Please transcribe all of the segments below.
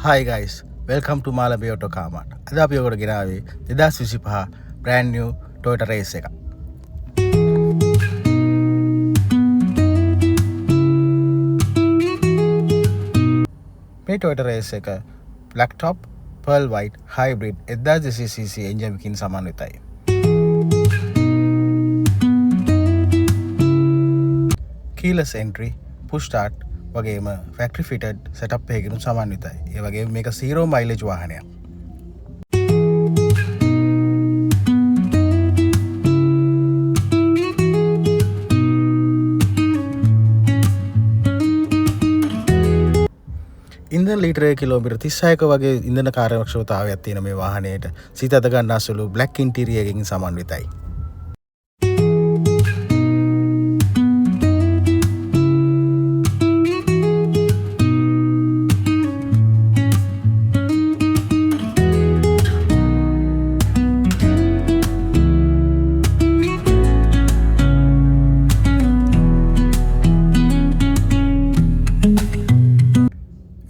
Hi guys, welcome to Malabe Auto Car Mart. අද අපි ඔකට ගෙනාවේ 2025 brand new Toyota Race එක. මේ Toyota Race එක black top, pearl white, hybrid 1200cc engine එකකින් සමන්විතයි. Keyless entry, push start වගේම factory fitted setup එකකින් සමන්විතයි. ඒ වගේම මේක 0 mileage වාහනයක්. ඉන්ධන ලීටර් කිලෝමීටර් 36ක වගේ ඉන්ධන කාර්යක්ෂමතාවයක් තියෙන මේ වාහනයට සිත අද ගන්න අසලු black interior එකකින් සමන්විතයි.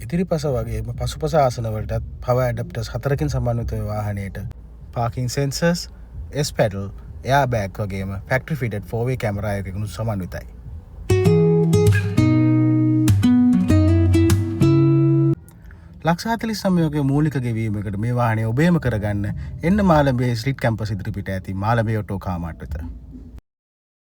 ඉතිරිපස වගේම පසුපස ආසන වලටත් power adapters 4කින් සමන්විත වාහනයට parking sensors, S pedal, airbag වගේම factory fitted 4-way camera එකකින් සමන්විතයි. ලක්ෂ 49ක මූලික ගෙවීමකට මේ වාහනය ඔබේම කරගන්න එන්න මාළඹේ ස්ට්‍රීට් කැම්පස් ඉදිරිපිට ඇති මාළඹේ ඔටෝ කාර් මාර්ට් වෙත.